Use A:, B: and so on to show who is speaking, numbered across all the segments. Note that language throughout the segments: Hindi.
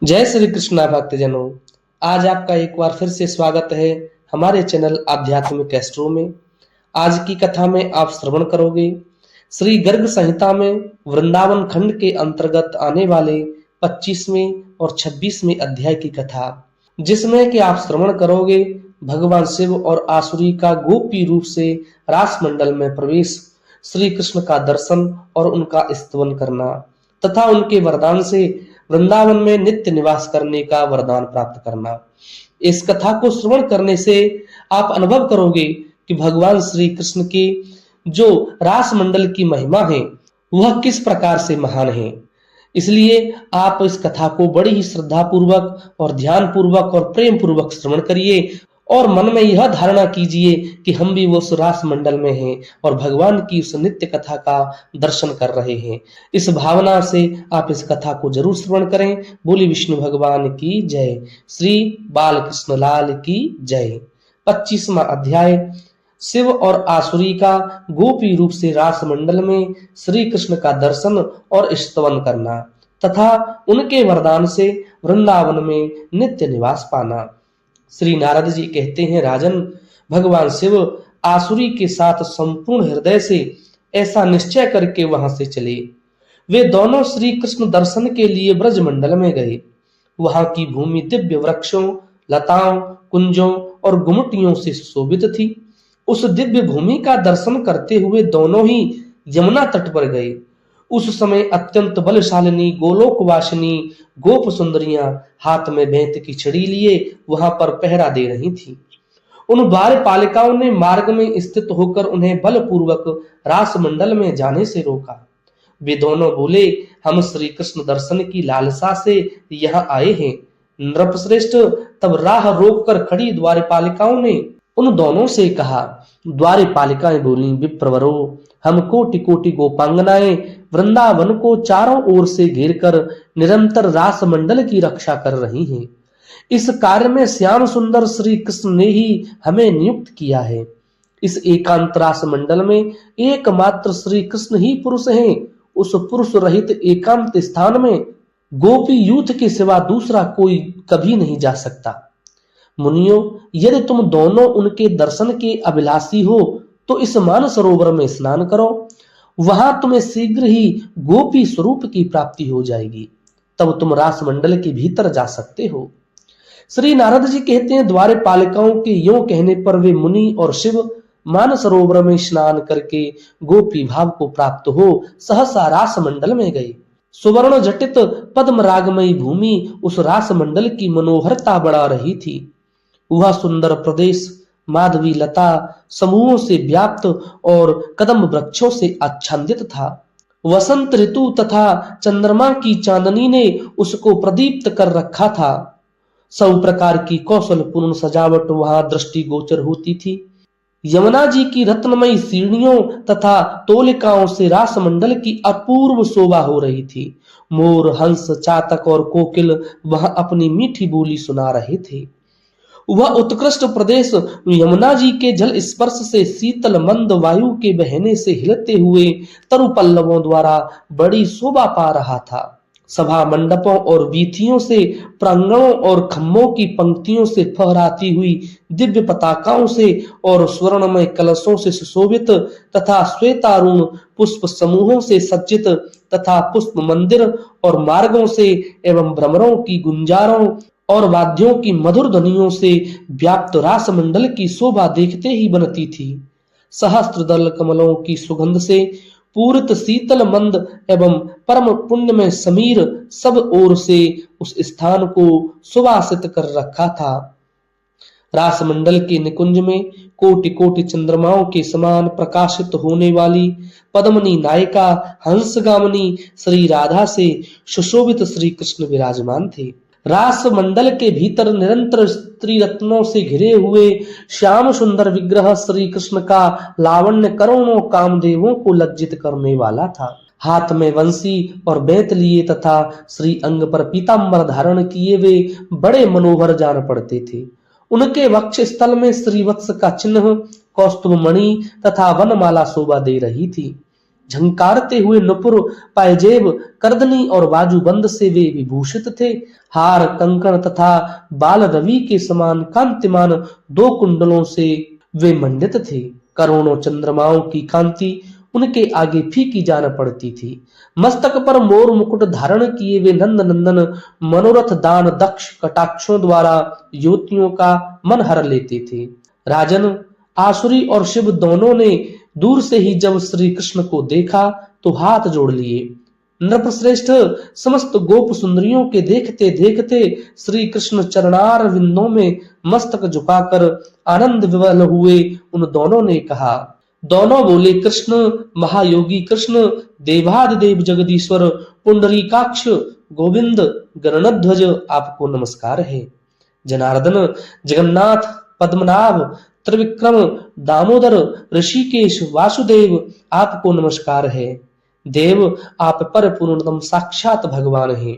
A: जय श्री कृष्णा भक्तजनों। आज आपका एक बार फिर से स्वागत है हमारे चैनल आध्यात्मिक एस्ट्रो में। आज की कथा में आप श्रवण करोगे श्री गर्ग संहिता में वृंदावन खंड के अंतर्गत आने वाले 25वें और 26वें अध्याय की कथा, जिसमें कि आप श्रवण करोगे भगवान शिव और आसुरी का गोपी रूप से रास मंडल में प्रवेश, श्री कृष्ण का दर्शन और उनका स्तवन करना तथा उनके वरदान से वृंदावन में नित्य निवास करने का वरदान प्राप्त करना। इस कथा को श्रवण करने से आप अनुभव करोगे कि भगवान श्री कृष्ण की जो रास मंडल की महिमा है वह किस प्रकार से महान है। इसलिए आप इस कथा को बड़ी ही श्रद्धा पूर्वक और ध्यान पूर्वक और प्रेम पूर्वक श्रवण करिए और मन में यह धारणा कीजिए कि हम भी वो उस रास मंडल में हैं और भगवान की उस नित्य कथा का दर्शन कर रहे हैं। इस भावना से आप इस कथा को जरूर श्रवण करें। बोली विष्णु भगवान की जय, श्री बाल कृष्ण लाल की जय। 25वां अध्याय शिव और आसुरी का गोपी रूप से रास मंडल में श्री कृष्ण का दर्शन और स्तवन करना तथा उनके वरदान से वृंदावन में नित्य निवास पाना। श्री नारद जी कहते हैं, राजन, भगवान शिव आसुरी के साथ संपूर्ण हृदय से ऐसा निश्चय करके वहां से चले। वे दोनों श्री कृष्ण दर्शन के लिए ब्रज मंडल में गए। वहां की भूमि दिव्य वृक्षों, लताओं, कुंजों और गुमटियों से सुशोभित थी। उस दिव्य भूमि का दर्शन करते हुए दोनों ही यमुना तट पर गए। उस समय अत्यंत बलशालिनी गोलोकवासिनी गोप सुंदरियां हाथ में बेंत की छड़ी लिए वहां पर पहरा दे रही थी। उन द्वारपालिकाओं ने मार्ग में स्थित होकर उन्हें बलपूर्वक रास मंडल में जाने से रोका। वे दोनों बोले, हम श्री कृष्ण दर्शन की लालसा से यहाँ आए हैं। नृपश्रेष्ठ तब राह रोककर खड़ी द्वारपालिकाओं ने उन दोनों से कहा। द्वारपालिकाएं बोली, विप्रवरो, हम कोटि कोटि गोपांगनाएं वृंदावन को चारों ओर से घेरकर निरंतर रास मंडल की रक्षा कर रही हैं। इस कार्य में श्याम सुंदर श्री कृष्ण ने ही हमें नियुक्त किया है। इस एकांत रास मंडल में एकमात्र श्री कृष्ण ही पुरुष हैं। उस पुरुष रहित एकांत स्थान में गोपी यूथ के सिवा दूसरा कोई कभी नहीं जा सकता। मुनियों, यदि तुम दोनों उनके दर्शन के अभिलाषी हो तो इस मानसरोवर में स्नान करो। वहां तुम्हें शीघ्र ही गोपी स्वरूप की प्राप्ति हो जाएगी। तब तुम रास मंडल के भीतर जा सकते हो। श्री नारद जी कहते हैं, द्वारपालिकाओं के यूं कहने पर वे मुनि और शिव मानसरोवर में स्नान करके गोपी भाव को प्राप्त हो सहसा रास मंडल में गए। सुवर्ण जटित पद्म रागमयी भूमि उस रास मंडल की मनोहरता बढ़ा रही थी। वह सुंदर प्रदेश माधवी लता समूहों से व्याप्त और कदम वृक्षों से आच्छादित था। वसंत ऋतु तथा चंद्रमा की चांदनी ने उसको प्रदीप्त कर रखा था। सब प्रकार की कौशलपूर्ण सजावट वहां दृष्टिगोचर होती थी। यमुना जी की रत्नमयी सीढ़ियों तथा तोलिकाओं से रास मंडल की अपूर्व शोभा हो रही थी। मोर, हंस, चातक और कोकिल वहां अपनी मीठी बोली सुना रहे थे। वह उत्कृष्ट प्रदेश यमुना जी के जल स्पर्श से शीतल मंद वायु के बहने से हिलते हुए तरु पल्लवों द्वारा बड़ी शोभा पा रहा था। सभा मंडपों और वीथियों से, प्रांगणों और खम्भों की पंक्तियों से फहराती हुई दिव्य पताकाओं से और स्वर्णमय कलशों से सुशोभित तथा श्वेतारुण पुष्प समूहों से सज्जित तथा पुष्प मंदिर और मार्गों से एवं भ्रमरों की गुंजारों और वाद्यों की मधुर ध्वनियों से व्याप्त रास मंडल की शोभा देखते ही बनती थी। सहस्त्र दल कमलों की सुगंध से पूरित शीतल मंद एवं परम पुण्य में समीर सब ओर से उस स्थान को सुवासित कर रखा था। रास मंडल के निकुंज में कोटि कोटि चंद्रमाओं के समान प्रकाशित होने वाली पद्मनी नायिका हंसगामिनी श्री राधा से सुशोभित श्री कृष्ण विराजमान थे। रास मंडल के भीतर निरंतर स्त्री रत्नों से घिरे हुए श्याम सुंदर विग्रह श्री कृष्ण का लावण्य करोड़ों कामदेवों को लज्जित करने वाला था। हाथ में वंशी और बेत लिए तथा श्री अंग पर पीतांबर धारण किए वे बड़े मनोहर जान पड़ते थे। उनके वक्ष स्थल में श्रीवत्स का चिन्ह, कौस्तुभ मणि तथा वनमाला शोभा दे रही थी। झंकारते हुए नुपुर, पायजेब, करदनी और बाजूबंद से वे विभूषित थे। हार, कंकण तथा बाल रवि के समान कांतिमान 2 कुंडलों से वे मंडित थे। करोड़ों चंद्रमाओं की कांति उनके आगे फीकी जान पड़ती थी। मस्तक पर मोर मुकुट धारण किए वे नंद नंदन मनोरथ दान दक्ष कटाक्षों द्वारा युवतियों का मन हर लेते थे। राजन, आसुरी और शिव दोनों ने दूर से ही जब श्री कृष्ण को देखा तो हाथ जोड़ लिए। नृपश्रेष्ठ समस्त गोप सुंदरियों के देखते देखते श्री कृष्ण चरणार विंदों में मस्तक झुकाकर आनंद विवल हुए। उन दोनों ने कहा, दोनों बोले, कृष्ण, महायोगी कृष्ण, देवादिदेव जगदीश्वर, पुंडरीकाक्ष, गोविंद, गरुड़ध्वज, आपको नमस्कार है। जनार्दन, जगन्नाथ, पद्मनाभ, त्रिविक्रम, दामोदर, ऋषिकेश, वासुदेव, आपको नमस्कार है। देव, आप पर पूर्णतम साक्षात भगवान हैं।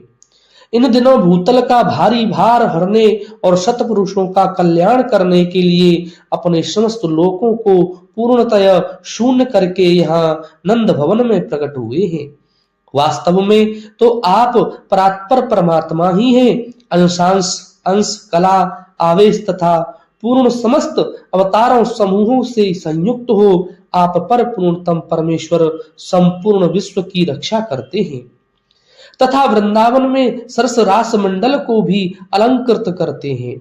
A: इन दिनों भूतल का भारी भार हरने और सतपुरुषों का कल्याण करने के लिए अपने समस्त लोकों को पूर्णतया शून्य करके यहाँ नंद भवन में प्रकट हुए हैं। वास्तव में तो आप परात्पर परमात्मा ही हैं। अंशांश, अंश, कला, आवेश तथा पूर्ण समस्त अवतारों समूहों से संयुक्त हो आप पर पूर्णतम परमेश्वर संपूर्ण विश्व की रक्षा करते हैं तथा वृंदावन में सरस रास मंडल को भी अलंकृत करते हैं।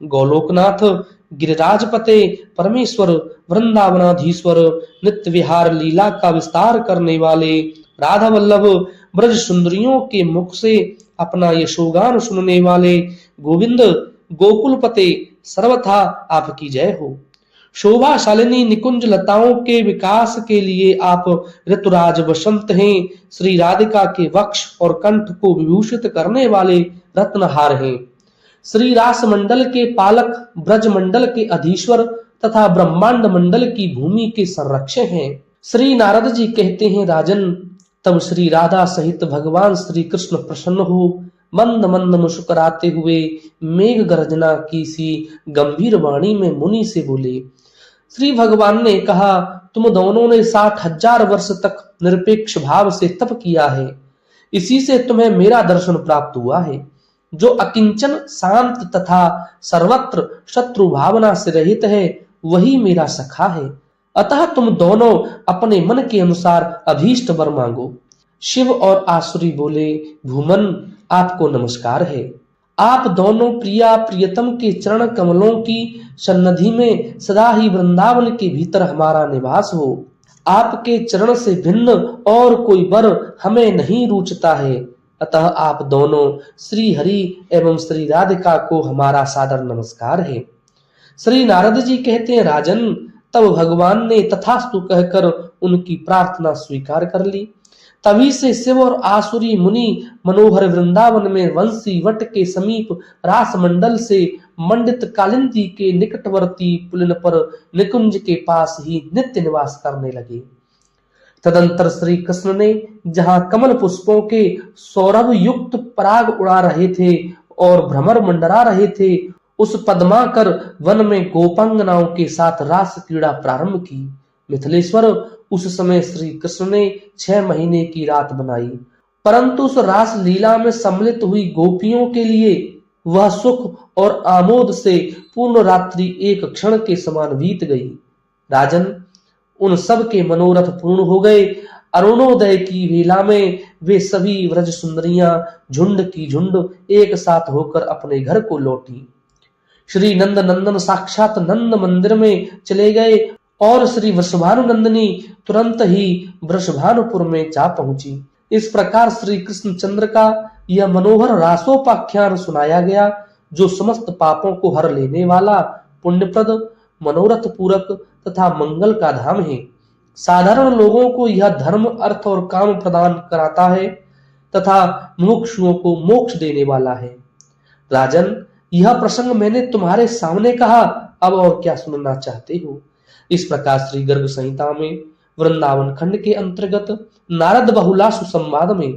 A: गोलोकनाथ, गिरिराजपते, परमेश्वर, वृंदावनाधीश्वर, नित्य विहार लीला का विस्तार करने वाले, राधा वल्लभ, ब्रज सुंदरियों के मुख से अपना यशोगान सुनने वाले गोविंद, गोकुलपते, सर्वथा आपकी जय हो। शोभाशालिनी निकुंज लताओं के विकास के लिए आप ऋतुराज वसंत हैं। श्री राधिका के वक्ष और कंठ को विभूषित करने वाले रत्नहार हैं। श्री रास मंडल के पालक, ब्रज मंडल के अधीश्वर तथा ब्रह्मांड मंडल की भूमि के संरक्षक हैं। श्री नारद जी कहते हैं, राजन, तब श्री राधा सहित भगवान श्री कृष्ण प्रसन्न हो मंद मंद मुस्कुराते हुए मेघ गर्जना की सी गंभीर वाणी में मुनि से बोले। श्री भगवान ने कहा, तुम दोनों ने 60,000 वर्ष तक निरपेक्ष भाव से तप किया है, इसी से तुम्हें मेरा दर्शन प्राप्त हुआ है। जो अकिंचन, शांत तथा सर्वत्र शत्रु भावना से रहित है, वही मेरा सखा है। अतः तुम दोनों अपने मन के अनुसार अभीष्ट वर मांगो। शिव और आसुरी बोले, भूमन, आपको नमस्कार है। आप दोनों प्रिया प्रियतम के चरण कमलों की सन्निधि में सदा ही वृंदावन के भीतर हमारा निवास हो। आपके चरण से भिन्न और कोई वर हमें नहीं रुचता है। अतः आप दोनों श्री हरि एवं श्री राधिका को हमारा सादर नमस्कार है। श्री नारद जी कहते हैं, राजन, तब भगवान ने तथास्तु कहकर उनकी प्रार्थना स्वीकार कर ली। तभी से शिव और आसुरी मुनि मनोहर वृंदावन में वंशी वट के समीप रास मंडल से मंडित कालिंदी के निकटवर्ती पुलिन पर निकुंज के पास ही नित्य निवास करने लगे। तदंतर श्री कृष्ण ने जहां कमल पुष्पों के सौरभ युक्त पराग उड़ा रहे थे और भ्रमर मंडरा रहे थे, उस पद्माकर वन में गोपांगनाओं के साथ रास क्रीड़ा प्रारंभ की। मिथिलेश्वर, उस समय श्री कृष्ण ने 6 महीने की रात बनाई, परंतु उस रास लीला में सम्मिलित हुई गोपियों के लिए वह सुख और आमोद से पूर्ण रात्रि एक क्षण के समान बीत गई। राजन, उन सब के मनोरथ पूर्ण हो गए। अरुणोदय की वेला में वे सभी व्रज सुंदरियां झुंड की झुंड एक साथ होकर अपने घर को लौटी। श्री नंद नंदन साक्षात नंद मंदिर में चले गए और श्री वृषभानुनंदिनी तुरंत ही वृषभानुपुर में जा पहुंची। इस प्रकार श्री कृष्ण चंद्र का यह मनोहर रासोपाख्यान सुनाया गया, जो समस्त पापों को हर लेने वाला, पुण्यप्रद, मनोरथ पूरक तथा मंगल का धाम है। साधारण लोगों को यह धर्म, अर्थ और काम प्रदान कराता है तथा मुमुक्षुओं को मोक्ष देने वाला है। राजन, यह प्रसंग मैंने तुम्हारे सामने कहा, अब और क्या सुनना चाहते हो? इस प्रकार श्री गर्ग संहिता में वृंदावन खंड के अंतर्गत नारद बहुलासु संवाद में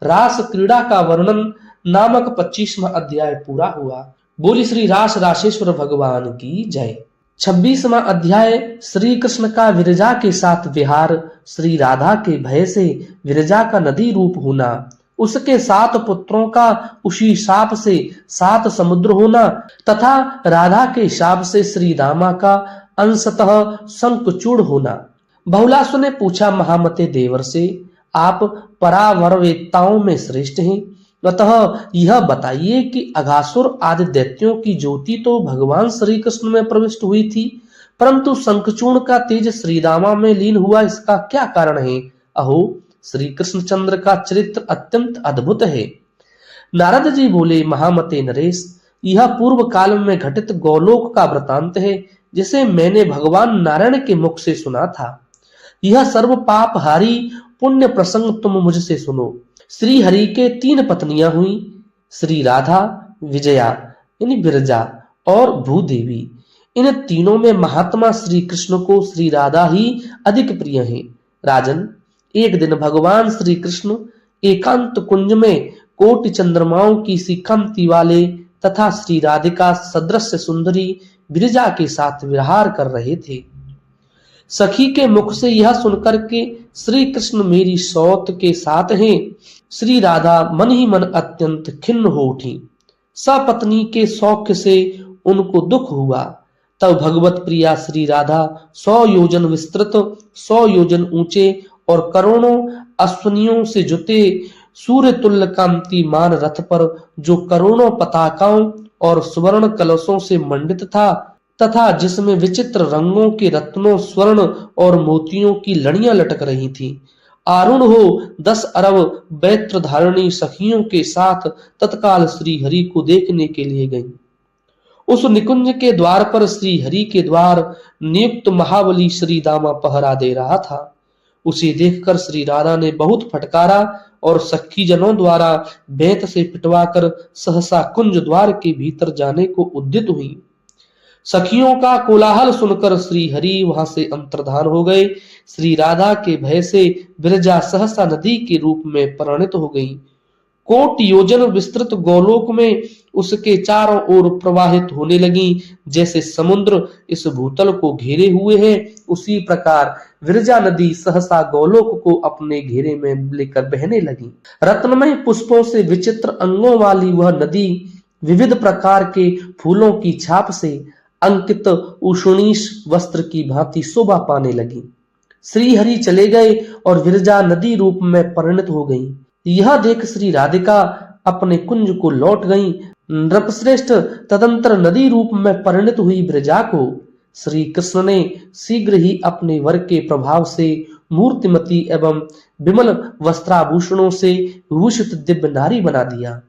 A: रास क्रीड़ा का वर्णन नामक 25वां अध्याय पूरा हुआ। बोली श्री रास राशेश्वर भगवान की जय। 26वां अध्याय श्री कृष्ण का विरजा के साथ विहार श्री राधा के भय से विरजा का नदी रूप होना, उसके 7 पुत्रों का उसी शाप से 7 समुद्र होना तथा राधा के शाप से श्री रामा का अंशतः शंखचूड़ होना। बहुलासु ने पूछा, महामते देवर से, आप परावरवेत्ताओं में श्रेष्ठ हैं, अतः यह बताइए कि अघासुर आदि दैत्यों की ज्योति तो भगवान श्री कृष्ण में प्रविष्ट हुई थी, परंतु शंखचूड़ का तेज श्री रामा में लीन हुआ, इसका क्या कारण है? अहो, श्री कृष्णचंद्र का चरित्र अत्यंत अद्भुत है। नारद जी बोले, महामते नरेश, यह पूर्व काल में घटित गोलोक का वृतांत है, जिसे मैंने भगवान नारायण के मुख से सुना था। यह सर्व पाप हारी पुण्य प्रसंग तुम मुझसे सुनो। श्री हरि के 3 पत्नियां हुई, श्री राधा, विजया यानी विरजा और भूदेवी। इन तीनों में महात्मा श्री कृष्ण को श्री राधा ही अधिक प्रिय है। राजन, एक दिन भगवान श्री कृष्ण एकांत कुंज में कोटि चंद्रमाओं की सी कांति वाले तथा श्री राधिका सदृश सुंदरी विरजा के साथ विहार कर रहे थे। सखी के मुख से यह सुनकर के श्री कृष्ण मेरी सौत के साथ हैं, श्री राधा मन ही मन अत्यंत खिन्न हो उठी। सपत्नी के सौख्य से उनको दुख हुआ। तब भगवत प्रिया श्री राधा 100 योजन विस्तृत, 100 योजन ऊंचे और करोड़ों अश्वनियों से जुते सूर्य तुल्य कांतिमान रथ पर, जो करोड़ों पताकाओं और सुवर्ण कलशों से मंडित था तथा जिसमें विचित्र रंगों के रत्नों, स्वर्ण और मोतियों की लड़ियां लटक रही थी, आरूढ़ हो 10 अरब वैत्र धारणी सखियों के साथ तत्काल श्री हरि को देखने के लिए गई। उस निकुंज के द्वार पर श्री हरि के द्वार नियुक्त महाबली श्री दामा पहरा दे रहा था। उसे देखकर श्री राधा ने बहुत फटकारा और सखी जनों द्वारा बेंत से पिटवाकर सहसा कुंज द्वार के भीतर जाने को उद्यत हुई। सखियों का कोलाहल सुनकर श्री हरि वहां से अंतर्धान हो गए। श्री राधा के भय से विरजा सहसा नदी के रूप में परिणत हो गई। कोटि योजन विस्तृत गोलोक में उसके चारों ओर प्रवाहित होने लगी। जैसे समुद्र इस भूतल को घेरे हुए है, उसी प्रकार विरजा नदी सहसा गोलोक को अपने घेरे में लेकर बहने लगी। रत्नमय पुष्पों से विचित्र अंगों वाली वह नदी विविध प्रकार के फूलों की छाप से अंकित उषणीश वस्त्र की भांति शोभा पाने लगी। श्री हरि चले गए और विरजा नदी रूप में परिणत हो गई। यह देख श्री राधिका अपने कुंज को लौट गई। नृपश्रेष्ठ तदंतर नदी रूप में परिणत हुई विरजा को श्री कृष्ण ने शीघ्र ही अपने वर के प्रभाव से मूर्तिमती एवं विमल वस्त्राभूषणों से विभूषित दिव्य नारी बना दिया।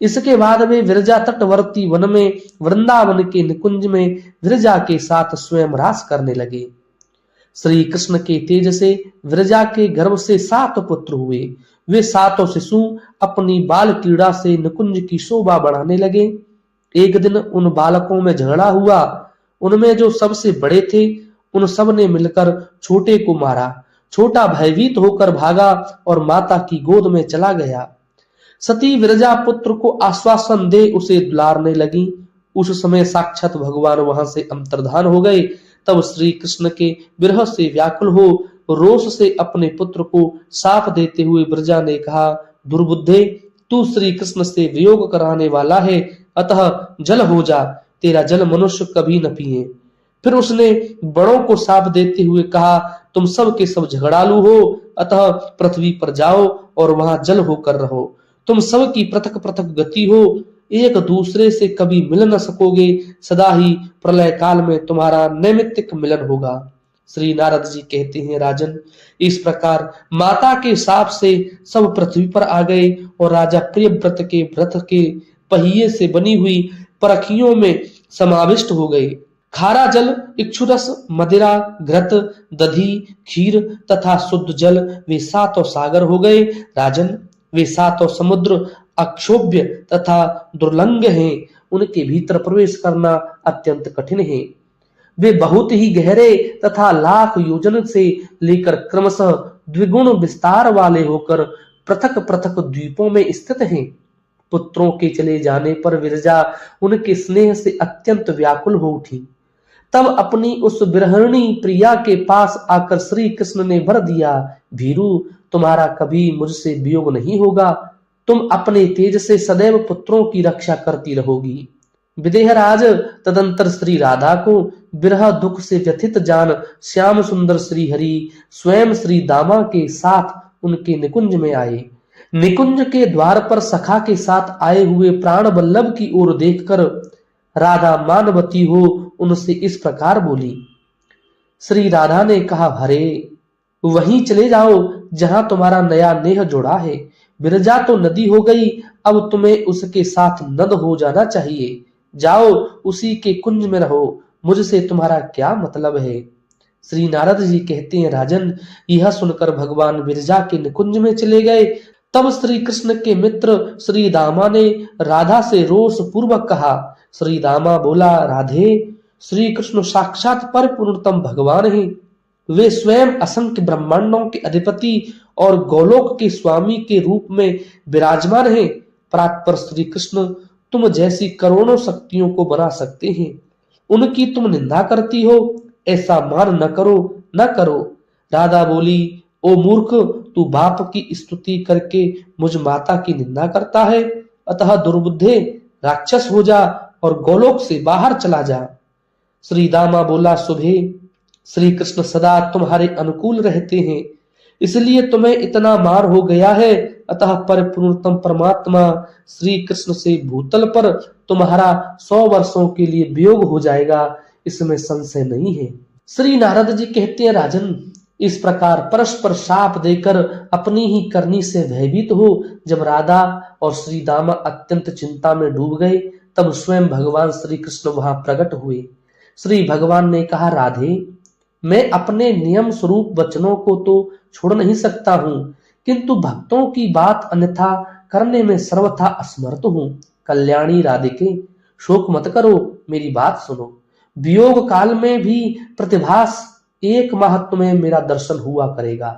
A: इसके बाद वे विरजा तटवर्ती वन में वृंदावन के निकुंज में विरजा के साथ स्वयं रास करने लगे। श्री कृष्ण के तेज से विरजा के गर्भ से 7 पुत्र हुए। वे 7 शिशु अपनी बाल क्रीड़ा से निकुंज की शोभा बढ़ाने लगे। एक दिन उन बालकों में झगड़ा हुआ। उनमें जो सबसे बड़े थे, उन सब ने मिलकर छोटे को मारा। छोटा भयभीत होकर भागा और माता की गोद में चला गया। सती विरजा पुत्र को आश्वासन दे उसे दुलारने लगी। उस समय साक्षात भगवान वहां से अंतर्धान हो गए। तब श्री कृष्ण के विरह से व्याकुल हो रोष से अपने पुत्र को साप देते हुए विरजा ने कहा, दुर्बुद्धे, तू श्री कृष्ण से वियोग कराने वाला है, अतः जल हो जा, तेरा जल मनुष्य कभी न पिए। फिर उसने बड़ों को साप देते हुए कहा, तुम सब के सब झगड़ालू हो, अतः पृथ्वी पर जाओ और वहां जल होकर रहो। तुम सब की पृथक पृथक गति हो, एक दूसरे से कभी मिल न सकोगे। सदा ही प्रलय काल में तुम्हारा नैमित्तिक मिलन होगा। श्री नारद जी कहते हैं, राजन, इस प्रकार माता के शाप से सब पृथ्वी पर आ गए और राजा प्रियव्रत के व्रत के पहिए से बनी हुई परखियों में समाविष्ट हो गए। खारा जल, इक्षुरस, मदिरा, घृत, दधी, खीर तथा शुद्ध जल वे 7 सागर हो गए। राजन, वे 7 समुद्र अक्षोभ्य तथा दुर्लंघ हैं। उनके भीतर प्रवेश करना अत्यंत कठिन है। वे बहुत ही गहरे तथा लाख योजन से लेकर क्रमशः द्विगुण विस्तार वाले होकर पृथक पृथक द्वीपों में स्थित हैं। पुत्रों के चले जाने पर विरजा उनके स्नेह से अत्यंत व्याकुल हो उठी। तब अपनी उस बिरहणी प्रिया के पास आकर श्री कृष्ण ने वर दिया, भीरू तुम्हारा कभी मुझसे वियोग नहीं होगा, तुम अपने तेज से सदैव पुत्रों की रक्षा करती रहोगी। विदेहराज तदंतर श्री राधा को विरह दुख से व्यथित जान श्याम सुंदर श्री हरि स्वयं श्री दामा के साथ उनके निकुंज में आए। निकुंज के द्वार पर सखा के साथ आए हुए प्राण वल्लभ की ओर देखकर राधा मानवती हो उनसे इस प्रकार बोली। श्री राधा ने कहा, हरे वहीं चले जाओ जहां तुम्हारा नया नेह जोड़ा है। विरजा तो नदी हो गई, अब तुम्हें उसके साथ नद हो जाना चाहिए। जाओ उसी के कुंज में रहो, मुझसे तुम्हारा क्या मतलब है। श्री नारद जी कहते हैं, राजन यह सुनकर भगवान विरजा के निकुंज में चले गए। तब श्री कृष्ण के मित्र श्री दामा ने राधा से रोष पूर्वक कहा। श्री दामा बोला, राधे श्री कृष्ण साक्षात परिपूर्णतम भगवान हैं। वे स्वयं असंख्य ब्रह्मांडों के अधिपति और गोलोक के स्वामी के रूप में विराजमान हैं। परात्पर श्री कृष्ण तुम जैसी करोड़ों शक्तियों को बना सकते हैं, उनकी तुम निंदा करती हो, ऐसा मान न करो, न करो। राधा बोली, ओ मूर्ख, तू बाप की स्तुति करके मुझ माता की निंदा करता है, अतः दुर्बुद्धे राक्षस हो जा और गोलोक से बाहर चला जा। श्री दामा बोला, सुबे श्री कृष्ण सदा तुम्हारे अनुकूल रहते हैं, इसलिए तुम्हें इतना मार हो गया है, अतः परिपूर्णतम परमात्मा श्री कृष्ण से भूतल पर तुम्हारा 100 वर्षों के लिए वियोग हो जाएगा, इसमें संशय नहीं है। श्री नारद जी कहते हैं, राजन इस प्रकार परस्पर शाप देकर अपनी ही करनी से भयभीत हो जब राधा और श्री दामा अत्यंत चिंता में डूब गए, तब स्वयं भगवान श्री कृष्ण वहां प्रकट हुए। श्री भगवान ने कहा, राधे मैं अपने नियम स्वरूप वचनों को तो छोड़ नहीं सकता हूँ, किंतु भक्तों की बात अन्यथा करने में सर्वथा असमर्थ हूँ। कल्याणी राधिके शोक मत करो, मेरी बात सुनो। वियोग काल में भी प्रतिभास 1 माह तुम्हें मेरा दर्शन हुआ करेगा।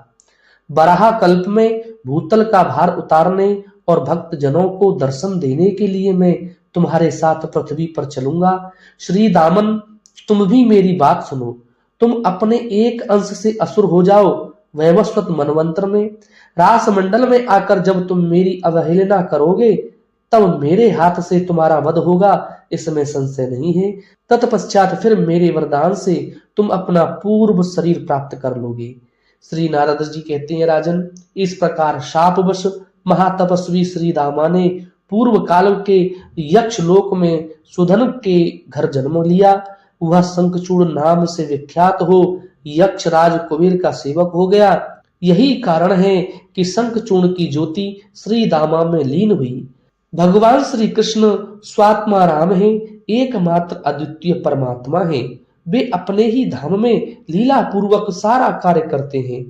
A: बराह कल्प में भूतल का भार उतारने और भक्त जनों को दर्शन देने के लिए मैं तुम्हारे साथ पृथ्वी पर चलूंगा। श्री दामन तुम भी मेरी बात सुनो, तुम अपने एक अंश से असुर हो जाओ। वैवस्वत मनवंतर में रास मंडल में आकर जब तुम मेरी अवहेलना करोगे, तब मेरे हाथ से तुम्हारा वध होगा, इसमें संशय नहीं है। तत्पश्चात फिर मेरे वरदान से तुम अपना पूर्व शरीर प्राप्त कर लोगे। श्री नारद जी कहते हैं, राजन इस प्रकार शापवश महातपस्वी श्री दामा ने पूर्व काल के यक्ष लोक में सुधन के घर जन्म लिया। वह शंखचूड़ नाम से विख्यात हो यक्ष राज कुबेर का सेवक हो गया। यही कारण है कि शंखचूड़ की ज्योति श्री दामा में लीन हुई। भगवान श्री कृष्ण स्वात्मा राम है, एकमात्र अद्वितीय परमात्मा है। वे अपने ही धाम में लीला पूर्वक सारा कार्य करते हैं।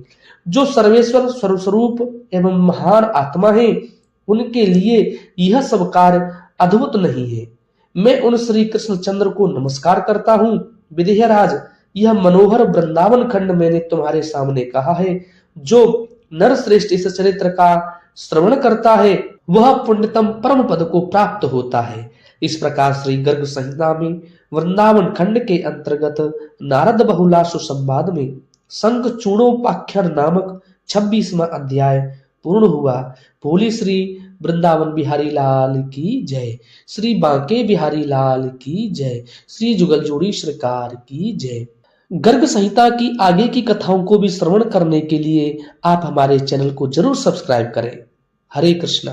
A: जो सर्वेश्वर सर्वस्वरूप एवं महान आत्मा है, उनके लिए यह सब कार्य अद्भुत नहीं है। मैं उन श्री कृष्ण चंद्र को नमस्कार करता हूँ। विदेहराज यह मनोहर वृंदावन खंड मैंने तुम्हारे सामने कहा है। जो नर श्रेष्ठ इस चरित्र का श्रवण करता है वह पुण्यतम परम पद को प्राप्त होता है। इस प्रकार श्री गर्ग संहिता में वृंदावन खंड के अंतर्गत नारद बहुलासु संवाद में शंख चूड़ोपाख्यान नामक 26वां अध्याय पूर्ण हुआ। बोली श्री वृंदावन बिहारी लाल की जय, श्री बांके बिहारी लाल की जय, श्री जुगल जोड़ी सरकार की जय। गर्ग संहिता की आगे की कथाओं को भी श्रवण करने के लिए आप हमारे चैनल को जरूर सब्सक्राइब करें। हरे कृष्णा।